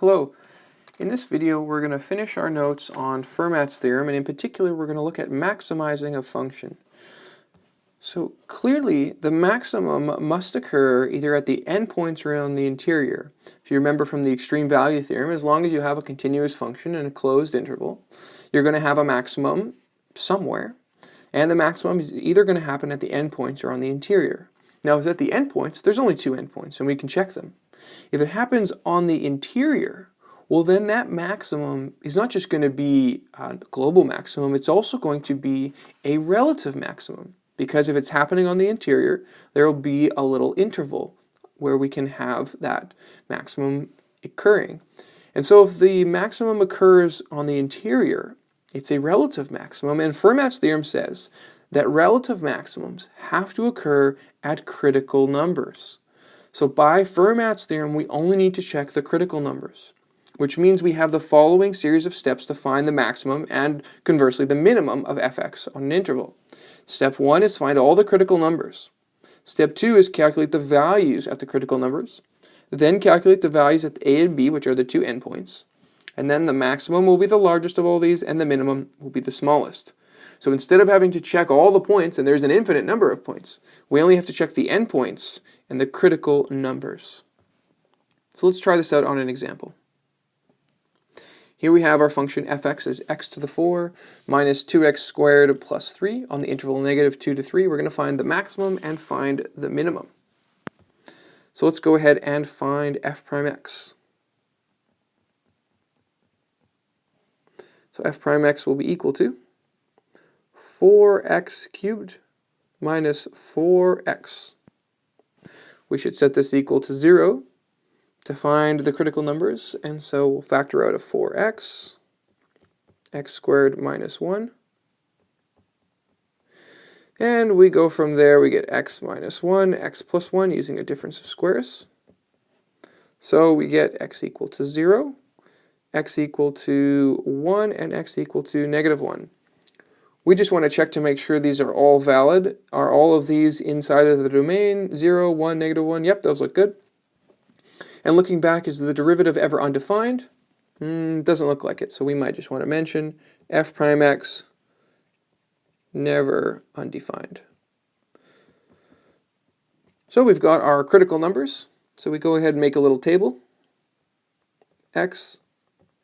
Hello. In this video we're going to finish our notes on Fermat's theorem, and in particular we're going to look at maximizing a function. So clearly the maximum must occur either at the endpoints or on the interior. If you remember from the extreme value theorem, as long as you have a continuous function in a closed interval, you're going to have a maximum somewhere, and the maximum is either going to happen at the endpoints or on the interior. Now if it's at the endpoints, there's only two endpoints and we can check them. If it happens on the interior, well then that maximum is not just going to be a global maximum, it's also going to be a relative maximum. Because if it's happening on the interior, there will be a little interval where we can have that maximum occurring. And so if the maximum occurs on the interior, it's a relative maximum, and Fermat's theorem says that relative maximums have to occur at critical numbers. So by Fermat's theorem, we only need to check the critical numbers, which means we have the following series of steps to find the maximum and, conversely, the minimum of fx on an interval. Step 1 is find all the critical numbers. Step 2 is calculate the values at the critical numbers. Then calculate the values at A and B, which are the two endpoints. And then the maximum will be the largest of all these, and the minimum will be the smallest. So instead of having to check all the points, and there's an infinite number of points, we only have to check the endpoints and the critical numbers. So let's try this out on an example. Here we have our function fx as x to the 4 minus 2x squared plus 3 on the interval negative 2 to 3. We're going to find the maximum and find the minimum. So let's go ahead and find f prime x. So f prime x will be equal to 4x cubed minus 4x. We should set this equal to 0 to find the critical numbers, and so we'll factor out a 4x, x squared minus 1, and we go from there, we get x minus 1, x plus 1 using a difference of squares. So we get x equal to 0, x equal to 1, and x equal to negative 1. We just want to check to make sure these are all valid. Are all of these inside of the domain? 0, 1, negative 1, yep, those look good. And looking back, is the derivative ever undefined? Doesn't look like it, so we might just want to mention f prime x never undefined. So we've got our critical numbers, so we go ahead and make a little table, x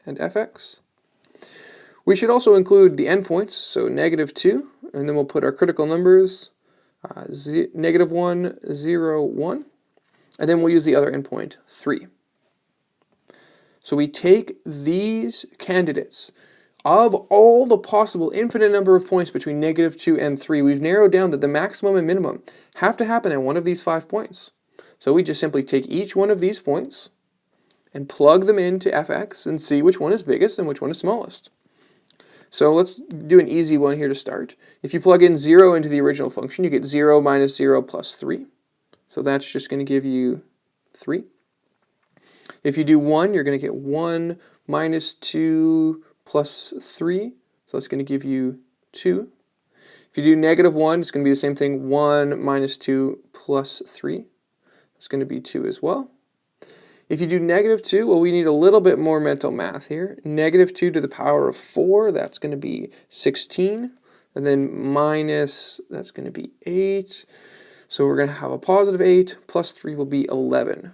and fx. We should also include the endpoints, so negative 2, and then we'll put our critical numbers, negative 1, 0, 1. And then we'll use the other endpoint, 3. So we take these candidates. Of all the possible infinite number of points between negative 2 and 3, we've narrowed down that the maximum and minimum have to happen at one of these 5 points. So we just simply take each one of these points and plug them into fx and see which one is biggest and which one is smallest. So let's do an easy one here to start. If you plug in 0 into the original function, you get 0 minus 0 plus 3. So that's just going to give you 3. If you do 1, you're going to get 1 minus 2 plus 3. So that's going to give you 2. If you do negative 1, it's going to be the same thing. 1 minus 2 plus 3. It's going to be 2 as well. If you do negative 2, well, we need a little bit more mental math here. Negative 2 to the power of 4, that's going to be 16. And then minus, that's going to be 8. So we're going to have a positive 8, plus 3 will be 11.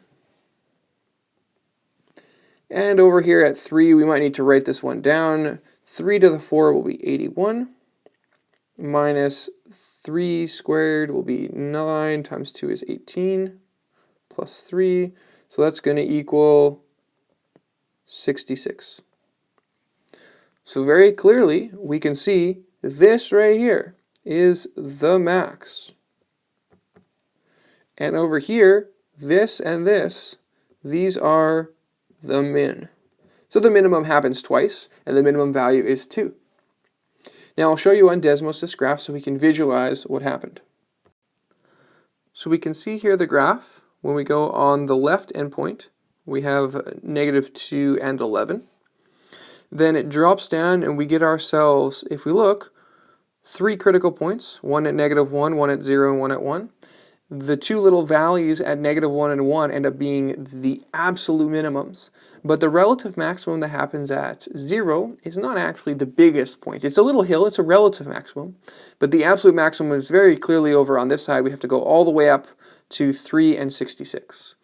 And over here at 3, we might need to write this one down. 3 to the 4 will be 81, minus 3 squared will be 9, times 2 is 18, plus 3. So that's going to equal 66. So very clearly, we can see this right here is the max. And over here, this and this, these are the min. So the minimum happens twice, and the minimum value is 2. Now I'll show you on Desmos this graph so we can visualize what happened. So we can see here the graph. When we go on the left endpoint, we have negative 2 and 11. Then it drops down, and we get ourselves, if we look, 3 critical points, one at negative 1, one at 0, and one at 1. the two little values at -1 and 1 end up being the absolute minimums. But the relative maximum that happens at 0 is not actually the biggest point. It's a little hill, it's a relative maximum. But the absolute maximum is very clearly over on this side. We have to go all the way up to 3 and 66.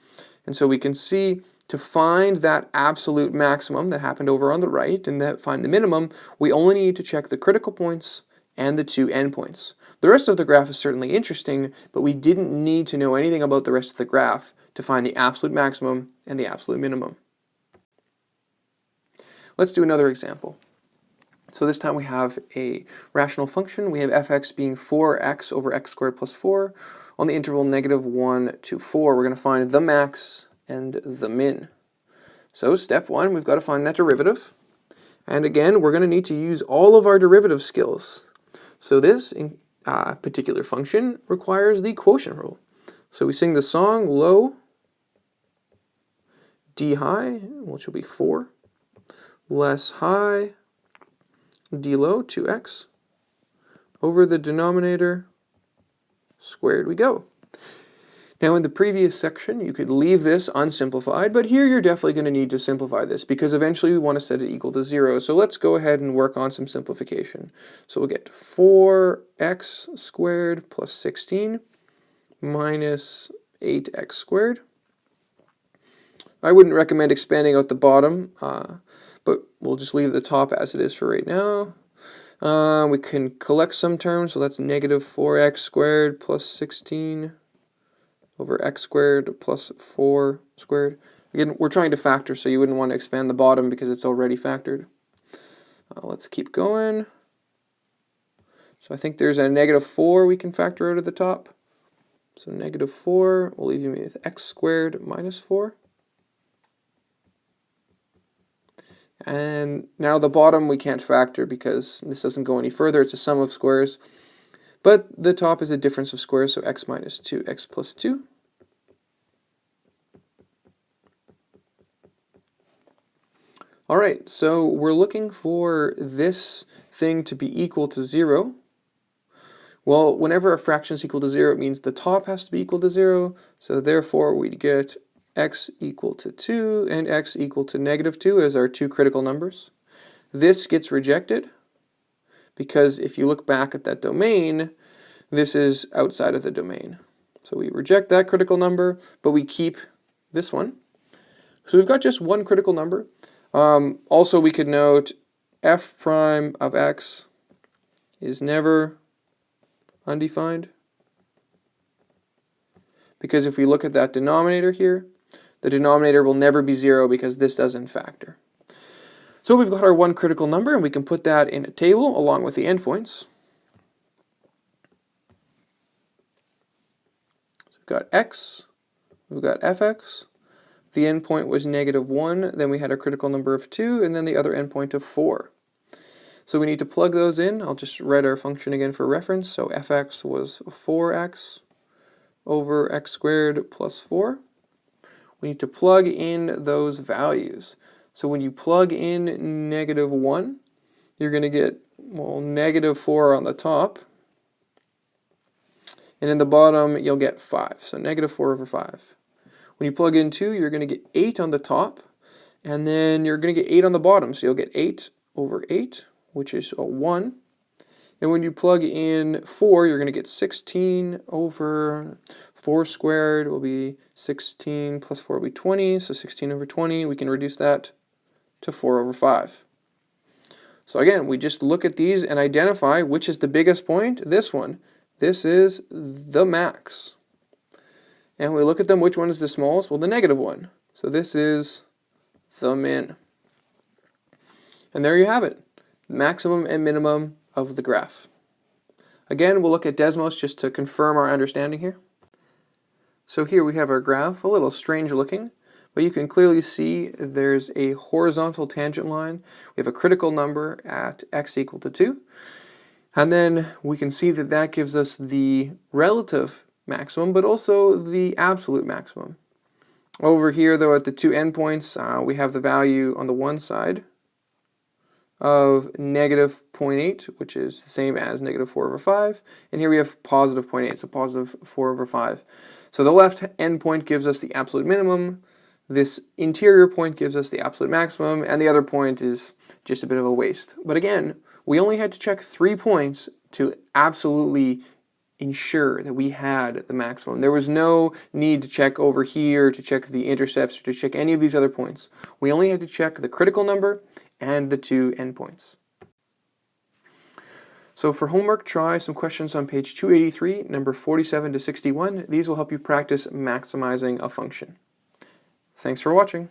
And so we can see to find that absolute maximum that happened over on the right and that find the minimum, we only need to check the critical points and the two endpoints. The rest of the graph is certainly interesting, but we didn't need to know anything about the rest of the graph to find the absolute maximum and the absolute minimum. Let's do another example. So this time we have a rational function. We have f(x) being 4x over x squared plus 4 on the interval -1 to 4. We're going to find the max and the min. So step 1, we've got to find that derivative. And again, we're going to need to use all of our derivative skills. So this particular function requires the quotient rule. So we sing the song low, d high, which will be 4, less high, d low, 2x, over the denominator squared we go. Now in the previous section you could leave this unsimplified, but here you're definitely going to need to simplify this because eventually we want to set it equal to 0. So let's go ahead and work on some simplification. So we'll get 4x squared plus 16 minus 8x squared. I wouldn't recommend expanding out the bottom, but we'll just leave the top as it is for right now. We can collect some terms, so that's -4x squared plus 16 over x squared plus 4 squared. Again, we're trying to factor, so you wouldn't want to expand the bottom because it's already factored. Let's keep going. So I think there's a -4 we can factor out of the top. So -4 will leave you with x squared minus 4. And now the bottom we can't factor because this doesn't go any further. It's a sum of squares. But the top is a difference of squares, so x minus 2, x plus 2. All right, so we're looking for this thing to be equal to 0. Well, whenever a fraction is equal to 0, it means the top has to be equal to 0. So therefore, we'd get x equal to 2 and x equal to -2 as our two critical numbers. This gets rejected because if you look back at that domain, this is outside of the domain. So we reject that critical number, but we keep this one. So we've got just one critical number. Also, we could note f prime of x is never undefined. Because if we look at that denominator here, the denominator will never be 0 because this doesn't factor. So we've got our one critical number, and we can put that in a table along with the endpoints. So we've got x, we've got fx. The endpoint was -1, then we had a critical number of 2, and then the other endpoint of 4. So we need to plug those in. I'll just write our function again for reference. So fx was 4x over x squared plus 4. We need to plug in those values. So when you plug in -1, you're going to get, well, -4 on the top. And in the bottom, you'll get 5. So -4 over 5. When you plug in 2, you're going to get 8 on the top. And then you're going to get 8 on the bottom. So you'll get 8 over 8, which is a 1. And when you plug in 4, you're going to get 16 over 4 squared will be 16 plus 4 will be 20. So 16 over 20, we can reduce that to 4 over 5. So again, we just look at these and identify which is the biggest point. This one. This is the max. And we look at them, which one is the smallest? Well, the -1. So this is the min. And there you have it. Maximum and minimum of the graph. Again, we'll look at Desmos just to confirm our understanding here. So here we have our graph, a little strange looking, but you can clearly see there's a horizontal tangent line. We have a critical number at x equal to 2. And then we can see that that gives us the relative maximum, but also the absolute maximum. Over here, though, at the two endpoints, we have the value on the one side of negative 0.8, which is the same as negative 4 over 5. And here we have positive 0.8, so positive 4 over 5. So the left endpoint gives us the absolute minimum. This interior point gives us the absolute maximum, and the other point is just a bit of a waste. But again, we only had to check 3 points to absolutely ensure that we had the maximum. There was no need to check over here, to check the intercepts, or to check any of these other points. We only had to check the critical number and the 2 endpoints. So for homework, try some questions on page 283, number 47 to 61. These will help you practice maximizing a function. Thanks for watching.